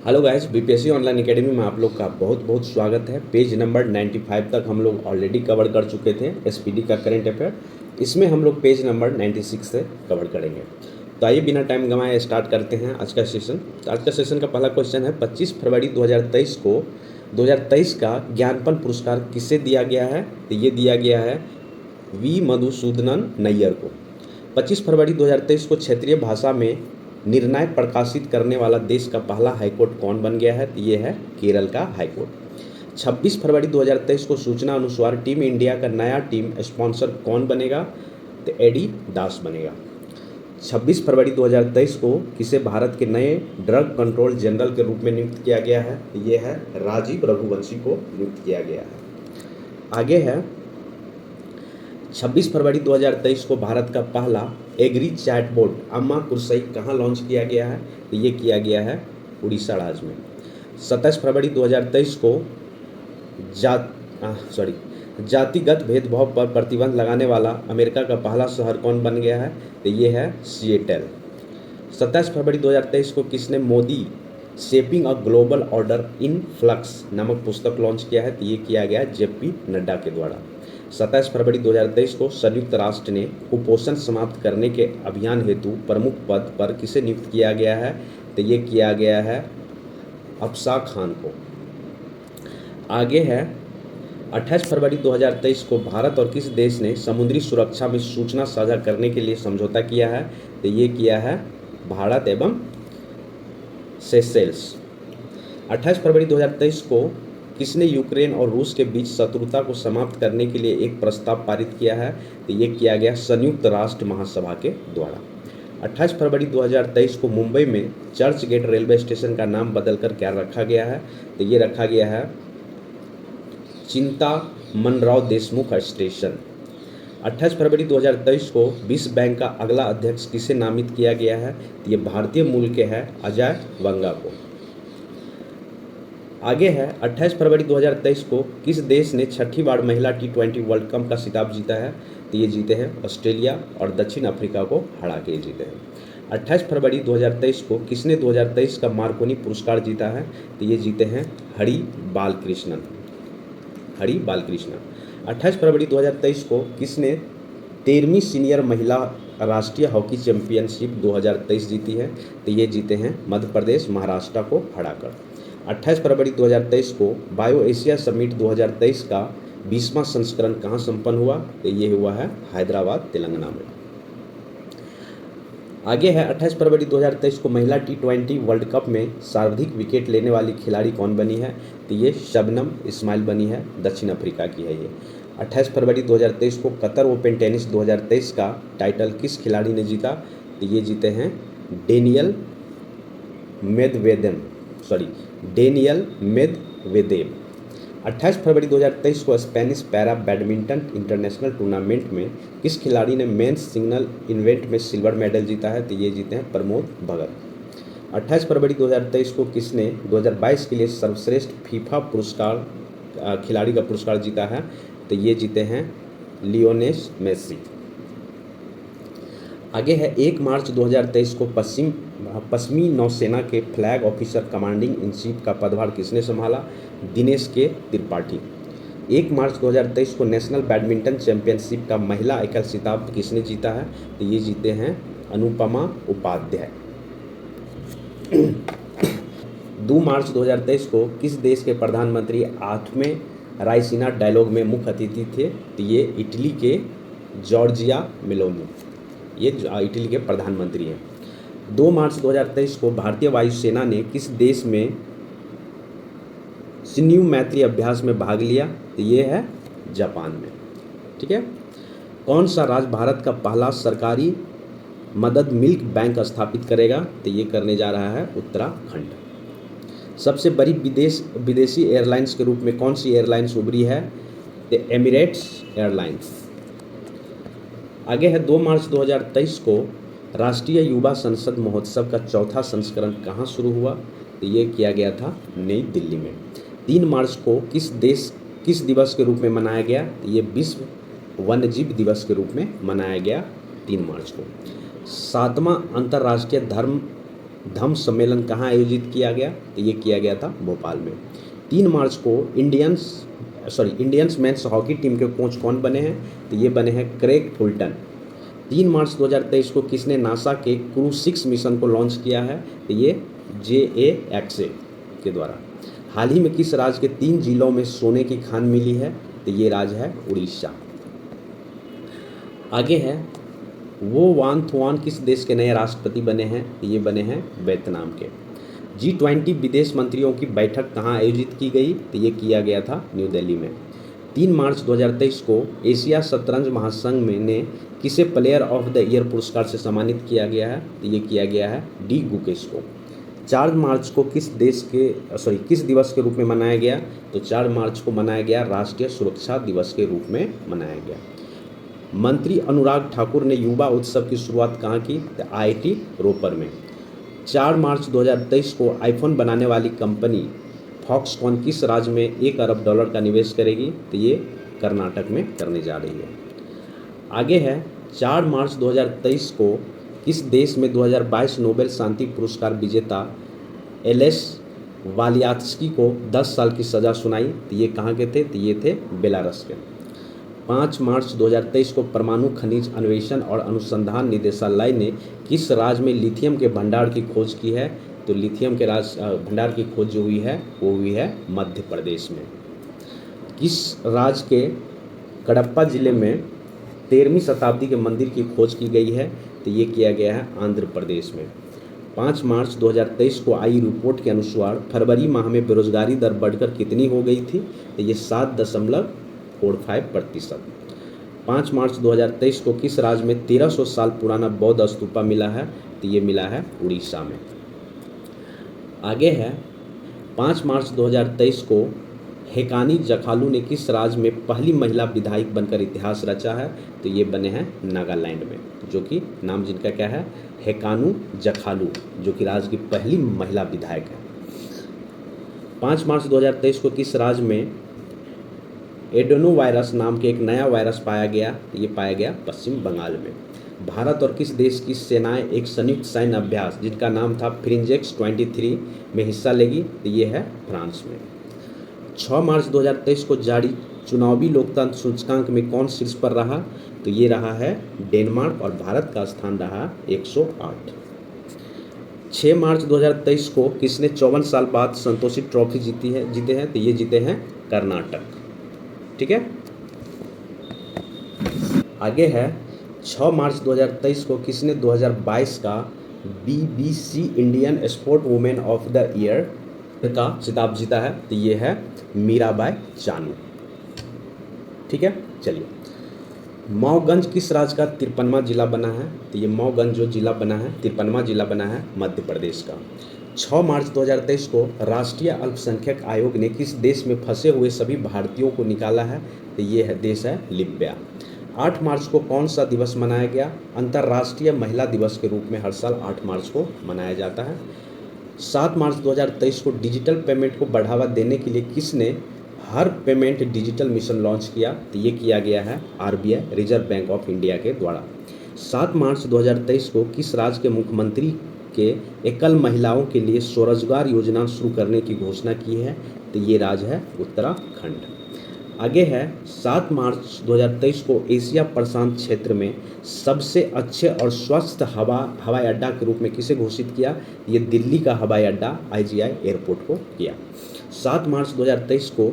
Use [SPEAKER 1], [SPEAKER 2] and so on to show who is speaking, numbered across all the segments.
[SPEAKER 1] Hello guys, BPSC online academy में आप लोग का बहुत बहुत स्वागत है। पेज नंबर 95 तक हम लोग ऑलरेडी कवर कर चुके थे एसपीडी का करंट अफेयर। इसमें हम लोग पेज नंबर 96 से कवर करेंगे। तो आइए बिना टाइम गंवाए स्टार्ट करते हैं आज का सेशन। तो आज का सेशन का पहला क्वेश्चन है, 25 फरवरी 2023 को 2023 का ज्ञानपन पुरस्कार किसे दिया गया है? तो ये दिया गया है वी मधुसूदनन नैयर को। 25 फरवरी 2023 को क्षेत्रीय भाषा में निर्णय प्रकाशित करने वाला देश का पहला हाईकोर्ट कौन बन गया है? तो ये है केरल का हाईकोर्ट। 26 फरवरी 2023 को सूचना अनुसार टीम इंडिया का नया टीम स्पॉन्सर कौन बनेगा? तो एडी दास बनेगा। 26 फरवरी 2023 को किसे भारत के नए ड्रग कंट्रोल जनरल के रूप में नियुक्त किया गया है? तो ये है राजीव रघुवंशी को नियुक्त किया गया है। आगे है 26 फरवरी 2023 को भारत का पहला एग्री चैटबॉट अम्मा कुरसई कहाँ लॉन्च किया गया है? तो ये किया गया है उड़ीसा राज्य में। 27 फरवरी 2023 को जातिगत भेदभाव पर प्रतिबंध लगाने वाला अमेरिका का पहला शहर कौन बन गया है? तो ये है सिएटल। 27 फरवरी 2023 को किसने Modi shaping a global order in flux नामक पुस्तक लॉन्च किया है? तो ये किया गया जेपी नड्डा के द्वारा। 27 फरवरी 2023 को संयुक्त राष्ट्र ने कुपोषण समाप्त करने के अभियान हेतु प्रमुख पद पर किसे नियुक्त किया गया है? तो ये किया गया है अफसा खान को। आगे है 28 फरवरी 2023 को भारत और किस देश ने समुद्री सुरक्षा में सूचना साझा करने के लिए समझौता किया है? तो ये किया है भारत एवं सेशेल्स। 28 फरवरी 2023 को किसने यूक्रेन और रूस के बीच शत्रुता को समाप्त करने के लिए एक प्रस्ताव पारित किया है? तो ये किया गया संयुक्त राष्ट्र महासभा के द्वारा। 28 फरवरी 2023 को मुंबई में चर्च गेट रेलवे स्टेशन का नाम बदलकर क्या रखा गया है? तो ये रखा गया है चिंतामणराव देशमुख स्टेशन। 28 फरवरी 2023 को विश्व बैंक का अगला अध्यक्ष किसे नामित किया गया है? तो ये भारतीय मूल के है अजय बंगा को। आगे है 28 फरवरी 2023 को किस देश ने छठी बार महिला T20 वर्ल्ड कप का खिताब जीता है? तो ये जीते हैं ऑस्ट्रेलिया और दक्षिण अफ्रीका को हरा के जीते हैं। 28 फरवरी 2023 को किसने 2023 का मार्कोनी पुरस्कार जीता है? तो ये जीते हैं हरि बालकृष्णन। 28 फरवरी 2023 को किसने 13वीं सीनियर महिला राष्ट्रीय हॉकी चैंपियनशिप 2023 जीती है? तो ये जीते हैं मध्य प्रदेश महाराष्ट्र को हराकर। 28 फरवरी 2023 को बायो एशिया समिट 2023 का 20वां संस्करण कहाँ संपन्न हुआ? तो ये हुआ है हैदराबाद तेलंगाना में। आगे है 28 फरवरी 2023 को महिला T20 वर्ल्ड कप में सर्वाधिक विकेट लेने वाली खिलाड़ी कौन बनी है? तो ये शबनम इस्माइल बनी है, दक्षिण अफ्रीका की है ये। 28 फरवरी 2023 को कतर ओपन टेनिस 2023 का टाइटल किस खिलाड़ी ने जीता? तो ये जीते हैं डेनियल मेदवेदेव। 28 फरवरी 2023 को Spanish para badminton international tournament में किस खिलाड़ी ने मेंस सिंगल इवेंट में सिल्वर मेडल जीता है? तो ये जीते हैं प्रमोद भगत। 28 फरवरी 2023 को किसने 2022 के लिए सर्वश्रेष्ठ फीफा पुरस्कार खिलाड़ी का पुरस्कार जीता है? तो ये जीते हैं लियोनेल मेसी। आगे है 1 मार्च 2023 को पश्चिमी नौसेना के flag officer commanding in chief का पदभार किसने संभाला? दिनेश के त्रिपाठी। 1 मार्च 2023 को नेशनल बैडमिंटन चैंपियनशिप का महिला एकल खिताब किसने जीता है? तो ये जीते हैं अनुपमा उपाध्याय। 2 मार्च 2023 को किस देश के प्रधानमंत्री 8वें रायसीना डायलॉग में मुख्य अतिथि थे? तो ये इटली के जॉर्जिया मेलोनी, ये इटली के प्रधानमंत्री हैं। 2 मार्च 2023 को भारतीय वायुसेना ने किस देश में सिन्यू मैत्री अभ्यास में भाग लिया? तो ये है जापान में। ठीक है। कौन सा राज्य भारत का पहला सरकारी मदद मिल्क बैंक स्थापित करेगा? तो ये करने जा रहा है उत्तराखंड। सबसे बड़ी विदेशी एयरलाइंस के रूप में कौन सी एयरलाइंस उभरी है? तो एमिरेट्स एयरलाइंस। आगे है 2 मार्च 2023 को राष्ट्रीय युवा संसद महोत्सव का चौथा संस्करण कहाँ शुरू हुआ? तो ये किया गया था नई दिल्ली में। 3 मार्च को किस दिवस के रूप में मनाया गया? तो ये विश्व वन्यजीव दिवस के रूप में मनाया गया 3 मार्च को। 7वां अंतर्राष्ट्रीय धर्म धम्म सम्मेलन कहाँ आयोजित किया गया? तो ये किया गया था भोपाल में। 3 मार्च को इंडियंस मेंस हॉकी टीम के कोच कौन बने हैं? तो ये बने हैं क्रेग फुलटन। 3 मार्च 2023 को किसने नासा के क्रू 6 मिशन को लॉन्च किया है? तो ये JAXA के द्वारा। हाल ही में किस राज्य के 3 जिलों में सोने की खान मिली है? तो ये राज्य है उड़ीसा। आगे है वो वान थुआन किस देश के नए राष्ट्रपति बने हैं? तो ये बने हैं वियतनाम के। G20 विदेश मंत्रियों की बैठक कहाँ आयोजित की गई? तो ये किया गया था न्यू दिल्ली में। 3 मार्च 2023 को एशिया शतरंज महासंघ में ने किसे प्लेयर ऑफ द ईयर पुरस्कार से सम्मानित किया गया है? तो ये किया गया है डी गुकेश को। 4 मार्च को किस दिवस के रूप में मनाया गया? तो 4 मार्च को मनाया गया राष्ट्रीय सुरक्षा दिवस के रूप में मनाया गया। मंत्री अनुराग ठाकुर ने युवा उत्सव की शुरुआत कहाँ की? तो IIT रोपर में। 4 मार्च 2023 को आईफोन बनाने वाली कंपनी फॉक्सकॉन किस राज्य में $1 अरब का निवेश करेगी? तो ये कर्नाटक में करने जा रही है। आगे है 4 मार्च 2023 को किस देश में 2022 नोबेल शांति पुरस्कार विजेता एलेस वालियात्स्की को 10 साल की सज़ा सुनाई? तो ये कहाँ के थे? तो ये थे बेलारस के। 5 मार्च 2023 को परमाणु खनिज अन्वेषण और अनुसंधान निदेशालय ने किस राज्य में लिथियम के भंडार की खोज की है? तो लिथियम के भंडार की खोज जो हुई है वो हुई है मध्य प्रदेश में। किस राज्य के कडप्पा जिले में 13वीं शताब्दी के मंदिर की खोज की गई है? तो ये किया गया है आंध्र प्रदेश में। 5 मार्च 2023 को आई रिपोर्ट के अनुसार फरवरी माह में बेरोजगारी दर बढ़कर कितनी हो गई थी? तो ये 7.45%। 5 मार्च 2023 को किस राज्य में 1300 साल पुराना बौद्ध स्तूपा मिला है? तो ये मिला है उड़ीसा में। आगे है 5 मार्च 2023 को हेकानी जखालू ने किस राज्य में पहली महिला विधायक बनकर इतिहास रचा है? तो ये बने हैं नागालैंड में, जो कि नाम जिनका क्या है? हेकानू जखालू, जो कि राज्य की पहली महिला विधायक है। 5 मार्च 2023 को किस राज्य में एडेनोवायरस नाम के एक नया वायरस पाया गया? ये पाया गया पश्चिम बंगाल में। भारत और किस देश की सेनाएं एक संयुक्त सैन्य अभ्यास जिनका नाम था फ्रिंजेक्स 23 में हिस्सा लेगी? तो ये है फ्रांस में। 6 मार्च 2023 को जारी चुनावी लोकतंत्र सूचकांक में कौन शीर्ष पर रहा? तो ये रहा है डेनमार्क और भारत का स्थान रहा 108। 6 मार्च 2023 को किसने 54 साल बाद संतोषी ट्रॉफी जीते हैं? तो ये जीते हैं कर्नाटक। ठीक है। आगे है 6 मार्च 2023 को किसने 2022 का BBC Indian sport women of the year का खिताब जीता है? तो ये है मीराबाई चानू। ठीक है। चलिए, मऊगंज किस राज्य का 53वां जिला बना है? तो ये मऊगंज जो जिला बना है 53वां जिला बना है मध्य प्रदेश का। 6 मार्च 2023 को राष्ट्रीय अल्पसंख्यक आयोग ने किस देश में फंसे हुए सभी भारतीयों को निकाला है? तो ये है देश है लिबिया। 8 मार्च को कौन सा दिवस मनाया गया? अंतर्राष्ट्रीय महिला दिवस के रूप में हर साल 8 मार्च को मनाया जाता है। 7 मार्च 2023 को डिजिटल पेमेंट को बढ़ावा देने के लिए किसने हर पेमेंट डिजिटल मिशन लॉन्च किया? तो ये किया गया है RBI reserve bank of India के द्वारा। 7 मार्च 2023 को किस राज्य के मुख्यमंत्री के एकल महिलाओं के लिए स्वरोजगार योजना शुरू करने की घोषणा की है? तो ये राज्य है उत्तराखंड। आगे है 7 मार्च 2023 को एशिया प्रशांत क्षेत्र में सबसे अच्छे और स्वस्थ हवाई अड्डा के रूप में किसे घोषित किया? ये दिल्ली का हवाई अड्डा IGI एयरपोर्ट को किया। 7 मार्च 2023 को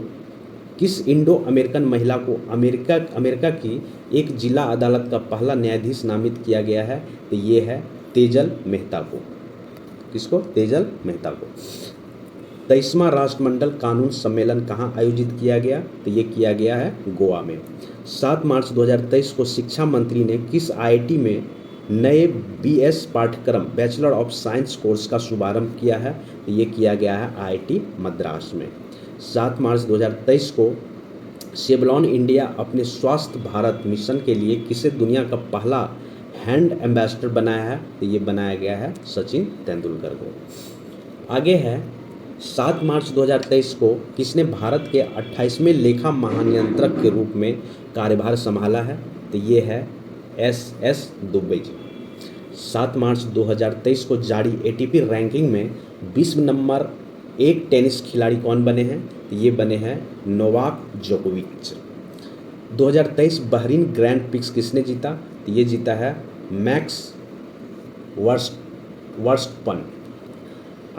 [SPEAKER 1] किस इंडो अमेरिकन महिला को अमेरिका की एक जिला अदालत का पहला न्यायाधीश नामित किया गया है? तो ये है तेजल मेहता को। किसको? तेजल मेहता को। 23वां राष्ट्रमंडल कानून सम्मेलन कहाँ आयोजित किया गया? तो ये किया गया है गोवा में। 7 मार्च 2023 को शिक्षा मंत्री ने किस IIT में नए BS पाठ्यक्रम बैचलर ऑफ साइंस कोर्स का शुभारंभ किया है? तो ये किया गया है IIT मद्रास में। 7 मार्च 2023 को सेवलॉन इंडिया अपने स्वास्थ्य भारत मिशन के लिए किसे दुनिया का पहला हैंड एम्बेसडर बनाया है? तो ये बनाया गया है सचिन तेंदुलकर को। आगे है 7 मार्च 2023 को किसने भारत के 28वें लेखा महानियंत्रक के रूप में कार्यभार संभाला है? तो ये है SS दुबे जी। 7 मार्च 2023 को जारी एटीपी रैंकिंग में विश्व नंबर 1 टेनिस खिलाड़ी कौन बने हैं? तो ये बने हैं नोवाक जोकोविच। 2023 बहरीन ग्रैंड प्रिक्स किसने जीता? तो ये जीता है मैक्स वर्स्टपन।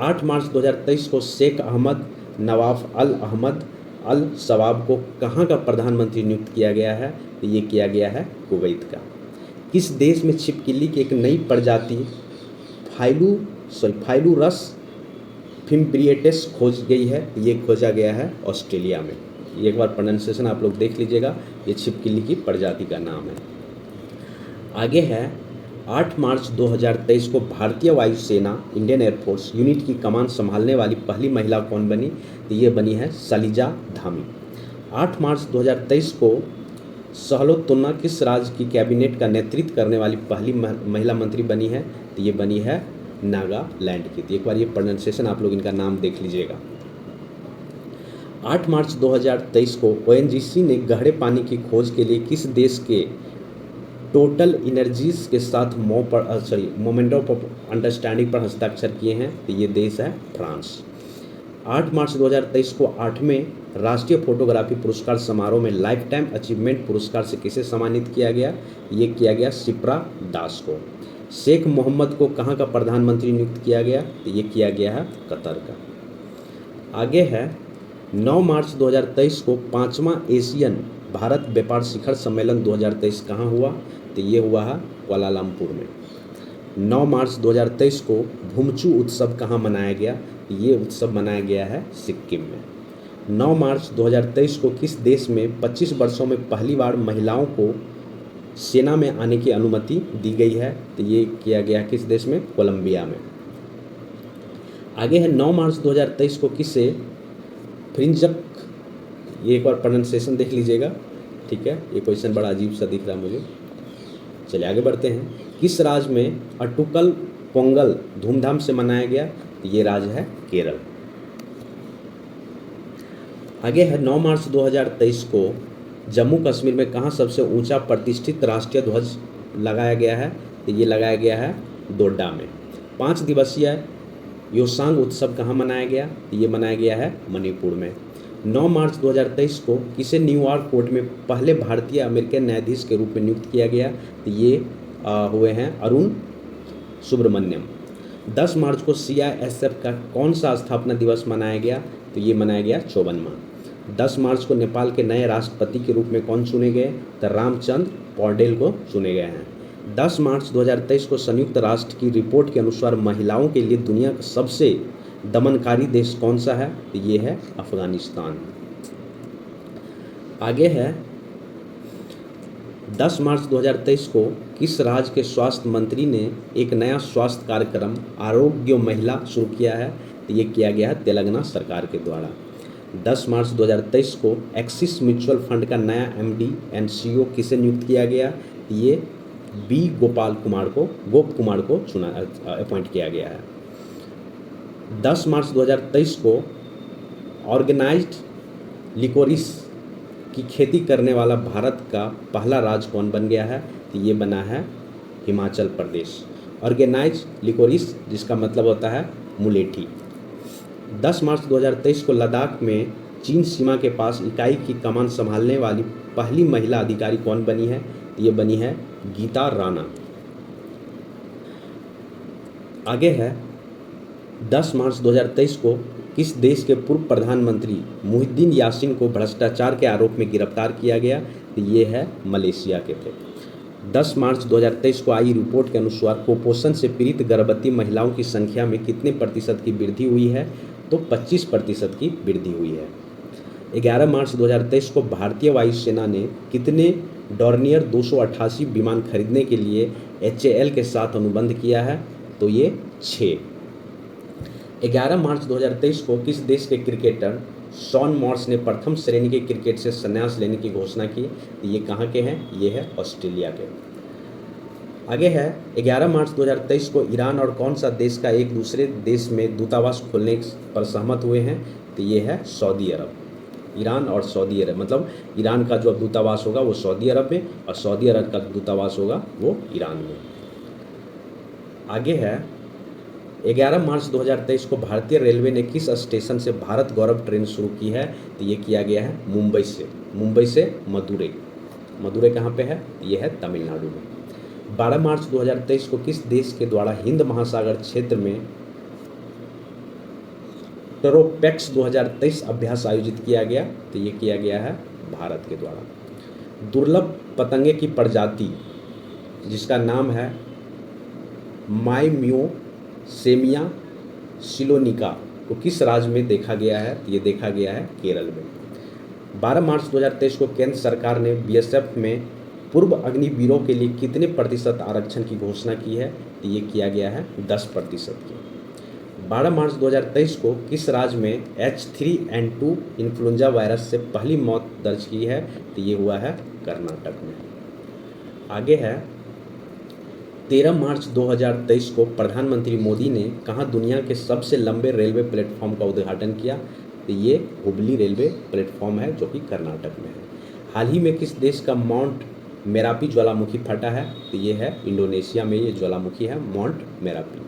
[SPEAKER 1] 8 मार्च 2023 को शेख अहमद नवाफ अल अहमद अल सवाब को कहाँ का प्रधानमंत्री नियुक्त किया गया है? तो ये किया गया है कुवैत का। किस देश में छिपकली की एक नई प्रजाति फाइलूरस फिम्ब्रिएटिस खोज गई है? ये खोजा गया है ऑस्ट्रेलिया में। ये एक बार प्रोनाउंसिएशन आप लोग देख लीजिएगा, ये छिपकली की प्रजाति का नाम है। आगे है 8 मार्च 2023 को भारतीय वायुसेना इंडियन एयरफोर्स यूनिट की कमान संभालने वाली पहली महिला कौन बनी? तो ये बनी है सलीजा धामी। 8 मार्च 2023 को सहलोतुन्ना किस राज्य की कैबिनेट का नेतृत्व करने वाली पहली महिला मंत्री बनी है? तो ये बनी है नागालैंड की। तो एक बार ये प्रोनाउंसिएशन आप लोग इनका नाम देख लीजिएगा। 8 मार्च 2023 को ओएनजीसी ने गहरे पानी की खोज के लिए किस देश के टोटल एनर्जीज के साथ मोमेंटम ऑफ अंडरस्टैंडिंग पर हस्ताक्षर किए हैं? तो ये देश है फ्रांस। 8 मार्च 2023 को 8वें राष्ट्रीय फोटोग्राफी पुरस्कार समारोह में लाइफ टाइम अचीवमेंट पुरस्कार से किसे सम्मानित किया गया? ये किया गया शिप्रा दास को। शेख मोहम्मद को कहाँ का प्रधानमंत्री नियुक्त किया गया? तो ये किया गया है कतर का। आगे है 9 मार्च 2023 को 5वां एशियन भारत व्यापार शिखर सम्मेलन 2023 कहाँ हुआ? तो ये हुआ है कुआलालंपुर में। 9 मार्च 2023 को भूमचू उत्सव कहाँ मनाया गया? ये उत्सव मनाया गया है सिक्किम में। 9 मार्च 2023 को किस देश में 25 वर्षों में पहली बार महिलाओं को सेना में आने की अनुमति दी गई है? तो ये किया गया किस देश में? कोलंबिया में। आगे है 9 मार्च 2023 को किसे फ्रिंजक, ये एक बार प्रोनाउंसिएशन देख लीजिएगा, ठीक है, ये क्वेश्चन बड़ा अजीब सा दिख रहा है मुझे। चलिए आगे बढ़ते हैं। किस राज्य में अटुकल पोंगल धूमधाम से मनाया गया? ये राज्य है केरल। आगे है 9 मार्च 2023 को जम्मू कश्मीर में कहाँ सबसे ऊंचा प्रतिष्ठित राष्ट्रीय ध्वज लगाया गया है? तो ये लगाया गया है डोडा में। 5 दिवसीय योसांग उत्सव कहाँ मनाया गया? ये मनाया गया है मणिपुर में। 9 मार्च 2023 को किसे न्यूयॉर्क कोर्ट में पहले भारतीय अमेरिकन न्यायाधीश के रूप में नियुक्त किया गया? तो ये हुए हैं अरुण सुब्रमण्यम। 10 मार्च को CISF का कौन सा स्थापना दिवस मनाया गया? तो ये मनाया गया 54वां। 10 मार्च को नेपाल के नए राष्ट्रपति के रूप में कौन चुने गए? तो रामचंद्र पौडेल को चुने गए हैं। 10 मार्च 2023 को संयुक्त राष्ट्र की रिपोर्ट के अनुसार महिलाओं के लिए दुनिया का सबसे दमनकारी देश कौन सा है? तो ये है अफगानिस्तान। आगे है 10 मार्च 2023 को किस राज्य के स्वास्थ्य मंत्री ने एक नया स्वास्थ्य कार्यक्रम आरोग्य महिला शुरू किया है? तो ये किया गया है तेलंगाना सरकार के द्वारा। 10 मार्च 2023 को एक्सिस म्यूचुअल फंड का नया MD एंड CEO किसे नियुक्त किया गया? ये गोप कुमार को अपॉइंट किया गया है। 10 मार्च 2023 को ऑर्गेनाइज्ड लिकोरिस की खेती करने वाला भारत का पहला राज्य कौन बन गया है? तो ये बना है हिमाचल प्रदेश। ऑर्गेनाइज्ड लिकोरिस जिसका मतलब होता है मुलेठी। 10 मार्च 2023 को लद्दाख में चीन सीमा के पास इकाई की कमान संभालने वाली पहली महिला अधिकारी कौन बनी है? ये बनी है गीता राणा। आगे है 10 मार्च 2023 को किस देश के पूर्व प्रधानमंत्री मुहिद्दीन यासीन को भ्रष्टाचार के आरोप में गिरफ्तार किया गया? तो ये है मलेशिया के थे। 10 मार्च 2023 को आई रिपोर्ट के अनुसार कुपोषण से पीड़ित गर्भवती महिलाओं की संख्या में कितने प्रतिशत की वृद्धि हुई है? तो 25% की वृद्धि हुई है। 11 मार्च 2023 को भारतीय वायुसेना ने कितने डॉर्नियर 288 विमान खरीदने के लिए HAL के साथ अनुबंध किया है? तो ये 6। 11 मार्च 2023 को किस देश के क्रिकेटर शॉन मॉर्स ने प्रथम श्रेणी के क्रिकेट से संन्यास लेने की घोषणा की? तो ये कहाँ के हैं? ये है ऑस्ट्रेलिया के। आगे है 11 मार्च 2023 को ईरान और कौन सा देश का एक दूसरे देश में दूतावास खोलने पर सहमत हुए हैं? तो ये है सऊदी अरब। ईरान और सऊदी अरब, मतलब ईरान का जो अब दूतावास होगा वो सऊदी अरब में और सऊदी अरब का दूतावास होगा वो ईरान में। आगे है 11 मार्च 2023 को भारतीय रेलवे ने किस स्टेशन से भारत गौरव ट्रेन शुरू की है? तो ये किया गया है मुंबई से मदुरै। मदुरै कहाँ पे है? ये है तमिलनाडु में। 12 मार्च 2023 को किस देश के द्वारा हिंद महासागर क्षेत्र में टोरोपेक्स 2023 अभ्यास आयोजित किया गया? तो ये किया गया है भारत के द्वारा। दुर्लभ पतंगे की प्रजाति जिसका नाम है माइम्योसेमिया सिलोनिका को किस राज्य में देखा गया है? तो ये देखा गया है केरल में। 12 मार्च 2023 को केंद्र सरकार ने बीएसएफ में पूर्व अग्निवीरों के लिए कितने प्रतिशत आरक्षण की घोषणा की है? तो ये किया गया है 10% की। 12 मार्च 2023 को किस राज्य में H3N2 इन्फ्लुएंजा वायरस से पहली मौत दर्ज की है? तो ये हुआ है कर्नाटक में। आगे है 13 मार्च 2023 को प्रधानमंत्री मोदी ने कहाँ दुनिया के सबसे लंबे रेलवे प्लेटफॉर्म का उद्घाटन किया? तो ये हुबली रेलवे प्लेटफॉर्म है जो कि कर्नाटक में है। हाल ही में किस देश का माउंट मेरापी ज्वालामुखी फटा है? तो ये है इंडोनेशिया में ये ज्वालामुखी है माउंट मेरापी।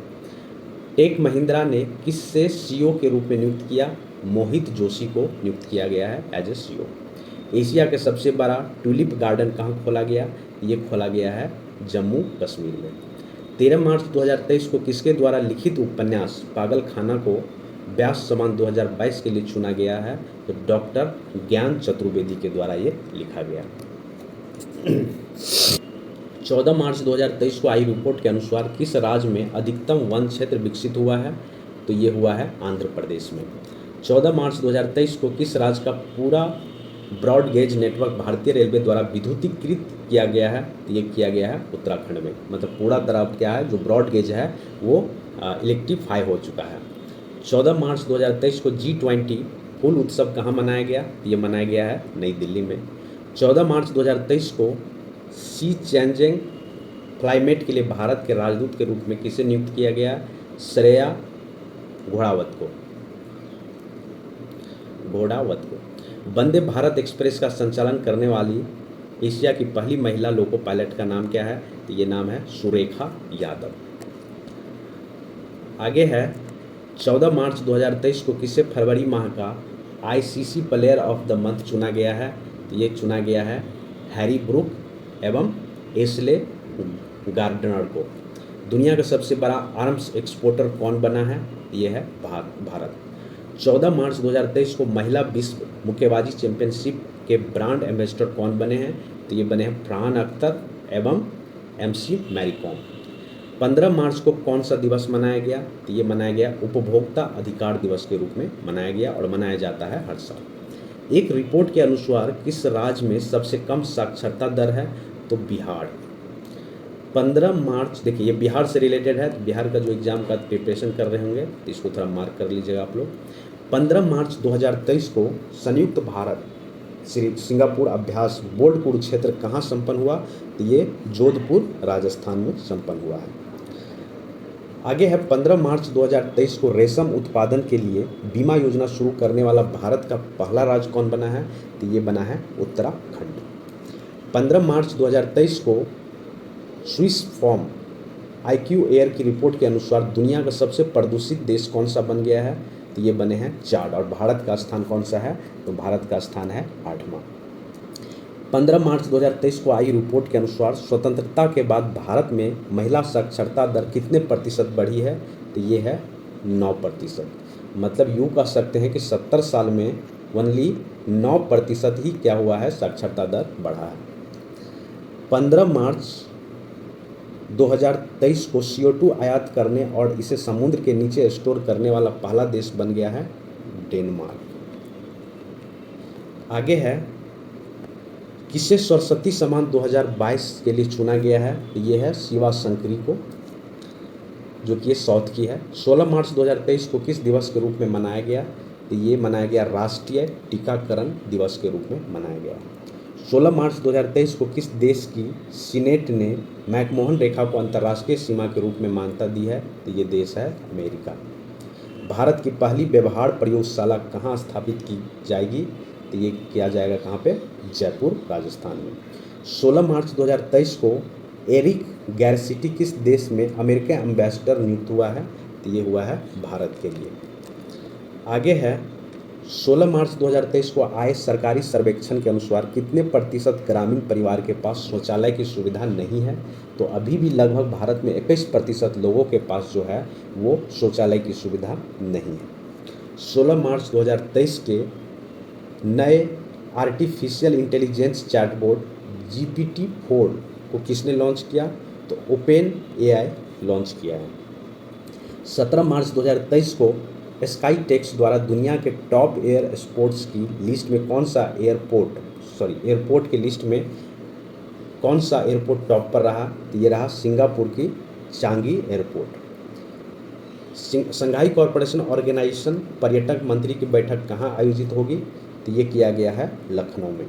[SPEAKER 1] टेक महिंद्रा ने किससे सीईओ के रूप में नियुक्त किया? मोहित जोशी को नियुक्त किया गया है एज ए सीईओ। एशिया के सबसे बड़ा ट्यूलिप गार्डन कहाँ खोला गया? ये खोला गया है जम्मू कश्मीर में। 13 मार्च 2023 को किसके द्वारा लिखित उपन्यास पागल खाना को व्यास सम्मान 2022 के लिए चुना गया है? तो डॉक्टर ज्ञान चतुर्वेदी के द्वारा ये लिखा गया। 14 मार्च 2023 को आई रिपोर्ट के अनुसार किस राज्य में अधिकतम वन क्षेत्र विकसित हुआ है? तो ये हुआ है आंध्र प्रदेश में। 14 मार्च 2023 को किस राज्य का पूरा ब्रॉड गेज नेटवर्क भारतीय रेलवे द्वारा विद्युतीकृत किया गया है? तो ये किया गया है उत्तराखंड में। मतलब पूरा तरफ क्या है जो ब्रॉड गेज है वो इलेक्ट्रीफाई हो चुका है। 14 मार्च 2023 को G20 फूल उत्सव कहाँ मनाया गया? ये मनाया गया है नई दिल्ली में। 14 मार्च 2023 को सी चेंजिंग क्लाइमेट के लिए भारत के राजदूत के रूप में किसे नियुक्त किया गया? श्रेया घोड़ावत को। वंदे भारत एक्सप्रेस का संचालन करने वाली एशिया की पहली महिला लोको पायलट का नाम क्या है? तो ये नाम है सुरेखा यादव। आगे है 14 मार्च 2023 को किसे फरवरी माह का ICC player of the month चुना गया है? तो ये चुना गया है हैरी ब्रूक एवं एशले गार्डनर को। दुनिया का सबसे बड़ा आर्म्स एक्सपोर्टर कौन बना है? ये है भारत। 14 मार्च 2023 को महिला विश्व मुक्केबाजी चैंपियनशिप के ब्रांड एम्बेसडर कौन बने हैं? तो ये बने हैं फरहान अख्तर एवं MC मैरी कॉम। 15 मार्च को कौन सा दिवस मनाया गया? तो ये मनाया गया उपभोक्ता अधिकार दिवस के रूप में मनाया गया और मनाया जाता है हर साल। एक रिपोर्ट के अनुसार किस राज्य में सबसे कम साक्षरता दर है? तो बिहार। 15 मार्च, देखिए ये बिहार से रिलेटेड है, तो बिहार का जो एग्जाम का प्रिपरेशन कर रहे होंगे तो इसको थोड़ा मार्क कर लीजिएगा आप लोग। 15 मार्च 2023 को संयुक्त भारत सिंगापुर अभ्यास बोर्ड कुरुक्षेत्र कहाँ संपन्न हुआ? तो ये जोधपुर राजस्थान में संपन्न हुआ है। आगे है 15 मार्च 2023 को रेशम उत्पादन के लिए बीमा योजना शुरू करने वाला भारत का पहला राज्य कौन बना है? तो ये बना है उत्तराखंड। 15 मार्च 2023 को स्विस फॉर्म IQ एयर की रिपोर्ट के अनुसार दुनिया का सबसे प्रदूषित देश कौन सा बन गया है? तो ये बने हैं चाड। और भारत का स्थान कौन सा है? तो भारत का स्थान है 8वां। 15 मार्च 2023 को आई रिपोर्ट के अनुसार स्वतंत्रता के बाद भारत में महिला साक्षरता दर कितने प्रतिशत बढ़ी है? तो ये है 9%। मतलब यूँ कह सकते हैं कि 70 साल में ओनली 9% ही क्या हुआ है, साक्षरता दर बढ़ा है। 15 मार्च 2023 को CO2 आयात करने और इसे समुद्र के नीचे स्टोर करने वाला पहला देश बन गया है डेनमार्क। आगे है किसे सरस्वती सम्मान 2022 के लिए चुना गया है? ये है शिवा शंकरी को, जो कि ये साउथ की है। 16 मार्च 2023 को किस दिवस के रूप में मनाया गया? तो ये मनाया गया राष्ट्रीय टीकाकरण दिवस के रूप में मनाया गया। 16 मार्च 2023 को किस देश की सीनेट ने मैकमोहन रेखा को अंतर्राष्ट्रीय सीमा के रूप में मान्यता दी है? तो ये देश है अमेरिका। भारत की पहली व्यवहार प्रयोगशाला कहाँ स्थापित की जाएगी? तो ये किया जाएगा कहाँ पे? जयपुर राजस्थान में। 16 मार्च 2023 को एरिक गैरसिटी किस देश में अमेरिका एम्बेसडर नियुक्त हुआ है? तो ये हुआ है भारत के लिए। आगे है 16 मार्च 2023 को आए सरकारी सर्वेक्षण के अनुसार कितने प्रतिशत ग्रामीण परिवार के पास शौचालय की सुविधा नहीं है? तो अभी भी लगभग भारत में 21% लोगों के पास जो है वो शौचालय की सुविधा नहीं है। 16 मार्च 2023 के नए आर्टिफिशियल इंटेलिजेंस चैटबॉट GPT-4 को किसने लॉन्च किया? तो ओपन AI लॉन्च किया है। 17 मार्च 2023 को स्काई टेक्स द्वारा दुनिया के टॉप एयर स्पोर्ट्स की लिस्ट में कौन सा एयरपोर्ट की लिस्ट में कौन सा एयरपोर्ट टॉप पर रहा? तो ये रहा सिंगापुर की Changi airport. Shanghai corporation organisation पर्यटक मंत्री की बैठक कहाँ आयोजित होगी? तो ये किया गया है लखनऊ में।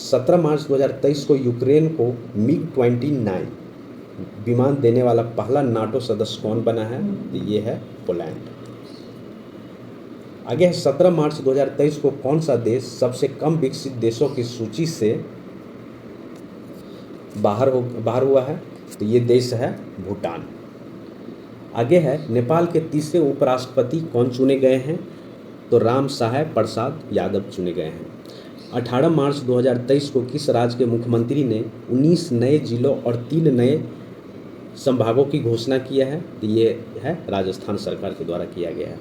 [SPEAKER 1] 17 मार्च 2023 को यूक्रेन को MiG-29 विमान देने वाला पहला नाटो सदस्य कौन बना है? तो ये है पोलैंड। आगे है 17 मार्च 2023 को कौन सा देश सबसे कम विकसित देशों की सूची से बाहर हुआ है? तो ये देश है भूटान। आगे है नेपाल के तीसरे उपराष्ट्रपति कौन चुने गए हैं? तो राम सहाय प्रसाद यादव चुने गए हैं। 18 मार्च 2023 को किस राज्य के मुख्यमंत्री ने 19 नए जिलों और 3 नए संभागों की घोषणा किया है? तो ये है राजस्थान सरकार के द्वारा किया गया है।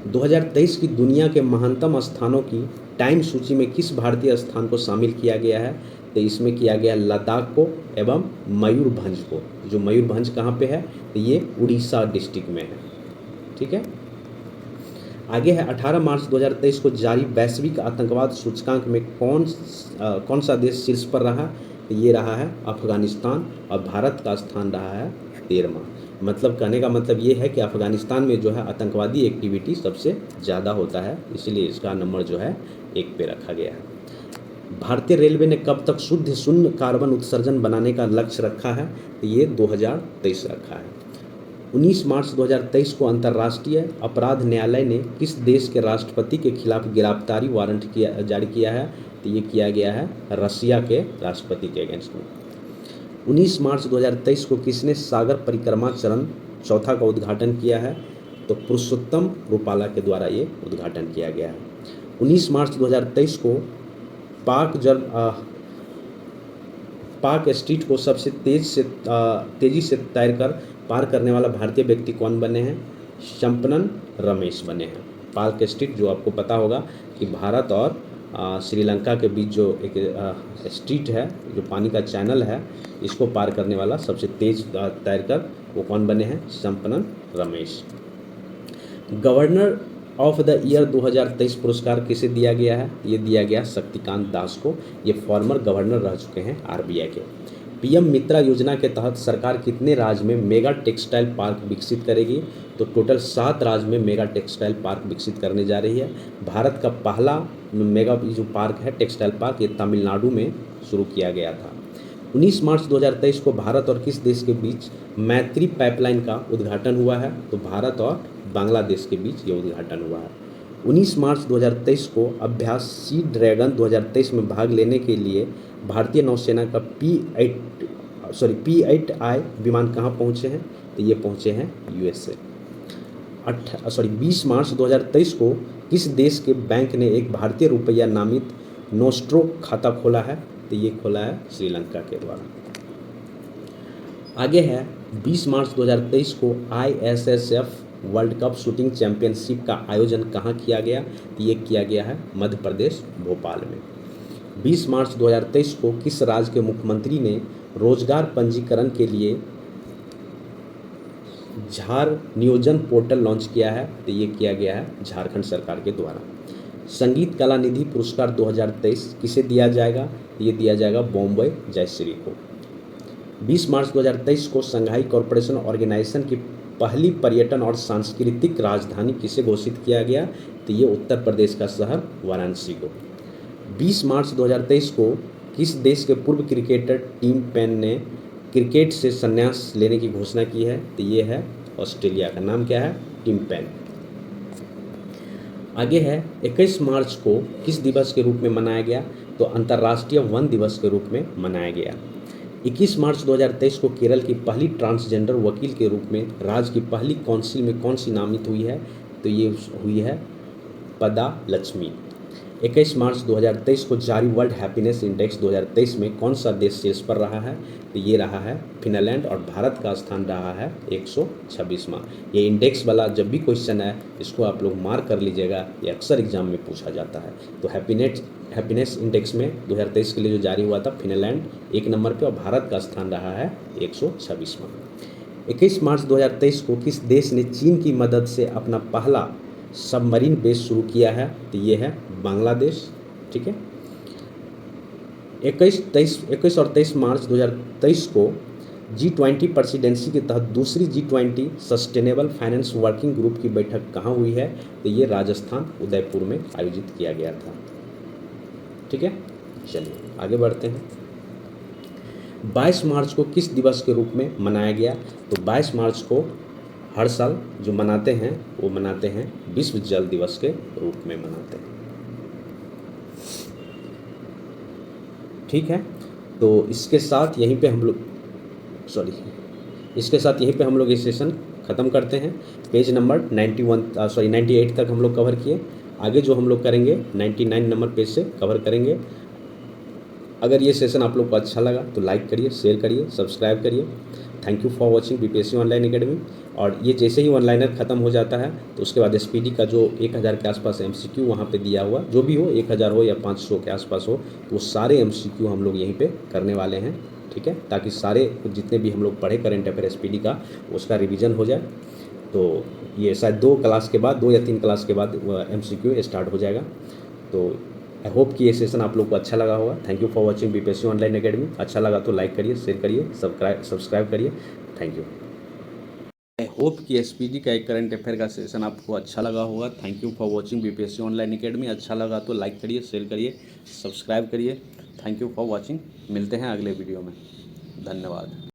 [SPEAKER 1] 2023 की दुनिया के महानतम स्थानों की टाइम सूची में किस भारतीय स्थान को शामिल किया गया है? तो इसमें किया गया लद्दाख को एवं मयूरभंज को। जो मयूरभंज कहाँ पे है? तो ये उड़ीसा डिस्ट्रिक्ट में है। ठीक है। आगे है 18 मार्च 2023 को जारी वैश्विक आतंकवाद सूचकांक में कौन सा देश शीर्ष पर रहा? तो ये रहा है अफगानिस्तान और भारत का स्थान रहा है 13वां। मतलब कहने का मतलब ये है कि अफगानिस्तान में जो है आतंकवादी एक्टिविटी सबसे ज़्यादा होता है, इसलिए इसका नंबर जो है 1 पे रखा गया है। भारतीय रेलवे ने कब तक शुद्ध शून्य कार्बन उत्सर्जन बनाने का लक्ष्य रखा है? तो ये 2023 रखा है। 19 मार्च 2023 को अंतर्राष्ट्रीय अपराध न्यायालय ने किस देश के राष्ट्रपति के खिलाफ गिरफ्तारी वारंट जारी किया है? तो ये किया गया है रशिया के राष्ट्रपति के अगेंस्ट में। 19 मार्च 2023 को किसने सागर परिक्रमा चरण 4 का उद्घाटन किया है? तो पुरुषोत्तम रूपाला के द्वारा ये उद्घाटन किया गया है। 19 मार्च 2023 को पाक स्ट्रीट को सबसे तेजी से तैरकर पार करने वाला भारतीय व्यक्ति कौन बने हैं? शंपनन रमेश बने हैं। पाक स्ट्रीट जो आपको पता होगा कि भारत और श्रीलंका के बीच जो एक स्ट्रीट है, जो पानी का चैनल है, इसको पार करने वाला सबसे तेज तैरकर वो कौन बने हैं? शंपनन Ramesh. Governor of the year 2023 पुरस्कार किसे दिया गया है? ये दिया गया शक्तिकांत दास को। ये फॉर्मर गवर्नर रह चुके हैं RBI के। PM मित्रा योजना के तहत सरकार कितने राज्य में मेगा टेक्सटाइल पार्क विकसित करेगी? तो टोटल 7 राज्य में मेगा टेक्सटाइल पार्क विकसित करने जा रही है। भारत का पहला मेगा जो पार्क है टेक्सटाइल पार्क, ये तमिलनाडु में शुरू किया गया था। 19 मार्च 2023 को भारत और किस देश के बीच मैत्री पाइपलाइन का उद्घाटन हुआ है? तो भारत और बांग्लादेश के बीच ये उद्घाटन हुआ है। 19 मार्च 2023 को अभ्यास सी ड्रैगन 2023 में भाग लेने के लिए भारतीय नौसेना का P8I विमान कहाँ पहुँचे हैं? तो ये पहुँचे हैं USA। 20 मार्च 2023 को किस देश के बैंक ने एक भारतीय रुपया नामित नोस्ट्रो खाता खोला है? तो ये खोला है श्रीलंका के द्वारा। आगे है 20 मार्च 2023 को ISSF world cup shooting championship का आयोजन कहाँ किया गया? तो ये किया गया है मध्य प्रदेश भोपाल में। 20 मार्च 2023 को किस राज्य के मुख्यमंत्री ने रोजगार पंजीकरण के लिए झार नियोजन पोर्टल लॉन्च किया है? तो ये किया गया है झारखंड सरकार के द्वारा। संगीत कला निधि पुरस्कार 2023 किसे दिया जाएगा? ये दिया जाएगा बॉम्बे जयश्री को। 20 मार्च 2023 को शंघाई कॉरपोरेशन ऑर्गेनाइजेशन की पहली पर्यटन और सांस्कृतिक राजधानी किसे घोषित किया गया? तो ये उत्तर प्रदेश का शहर वाराणसी को। 20 मार्च 2023 को किस देश के पूर्व क्रिकेटर टिम पेन ने क्रिकेट से संन्यास लेने की घोषणा की है? तो ये है ऑस्ट्रेलिया का। नाम क्या है? Tim Paine. आगे है 21 मार्च को किस दिवस के रूप में मनाया गया? तो अंतर्राष्ट्रीय वन दिवस के रूप में मनाया गया। 21 मार्च 2023 को केरल की पहली ट्रांसजेंडर वकील के रूप में राज्य की पहली काउंसिल में कौन सी नामित हुई है? तो ये हुई है पदा लक्ष्मी। 21 मार्च 2023 को जारी वर्ल्ड हैप्पीनेस इंडेक्स 2023 में कौन सा देश शीर्ष पर रहा है? तो ये रहा है फिनलैंड और भारत का स्थान रहा है 126वां। ये इंडेक्स वाला जब भी क्वेश्चन है इसको आप लोग मार्क कर लीजिएगा, ये अक्सर एग्जाम में पूछा जाता है। तो हैप्पीनेस इंडेक्स में 2023 के लिए जो जारी हुआ था, फिनलैंड 1 नंबर पे और भारत का स्थान रहा है 126वां। 21 मार्च 2023 को किस देश ने चीन की मदद से अपना पहला सबमरीन बेस शुरू किया है? तो ये है बांग्लादेश। ठीक है। 21 और 23 मार्च 2023 को G20 प्रेसिडेंसी के तहत दूसरी G20 sustainable finance working group की बैठक कहाँ हुई है? तो ये राजस्थान उदयपुर में आयोजित किया गया था। ठीक है, चलिए आगे बढ़ते हैं। 22 मार्च को किस दिवस के रूप में मनाया गया? तो 22 मार्च को हर साल जो मनाते हैं वो मनाते हैं विश्व जल दिवस के रूप में मनाते हैं। ठीक है, तो इसके साथ यहीं पे हम लोग ये सेशन ख़त्म करते हैं। पेज नंबर 98 तक हम लोग कवर किए। आगे जो हम लोग करेंगे 99 नंबर पेज से कवर करेंगे। अगर ये सेशन आप लोग को अच्छा लगा तो लाइक करिए, शेयर करिए, सब्सक्राइब करिए। Thank you for watching BPSC online academy. और ये जैसे ही ऑनलाइनर ख़त्म हो जाता है तो उसके बाद एसपीडी का जो 1000 के आसपास एमसीक्यू वहाँ पे दिया हुआ, जो भी हो 1000 हो या 500 के आसपास हो, तो वो सारे एमसीक्यू हम लोग यहीं पे करने वाले हैं। ठीक है, ताकि सारे जितने भी हम लोग पढ़े करेंट अफेयर एसपीडी का उसका रिवीजन हो जाए। तो ये शायद 2 क्लास के बाद, 2 या 3 क्लास के बाद एमसीक्यू स्टार्ट हो जाएगा। तो आई होप कि ये सेशन आप लोग को अच्छा लगा होगा। Thank you for watching BPSC online academy. अच्छा लगा तो लाइक करिए, शेयर करिए, सब्सक्राइब करिए। Thank you. आई होप कि एसपीडी का एक करंट अफेयर का सेशन आपको अच्छा लगा होगा। Thank you for watching BPSC online academy. अच्छा लगा तो लाइक करिए, शेयर करिए, सब्सक्राइब करिए। Thank you for watching. मिलते हैं अगले वीडियो में। धन्यवाद।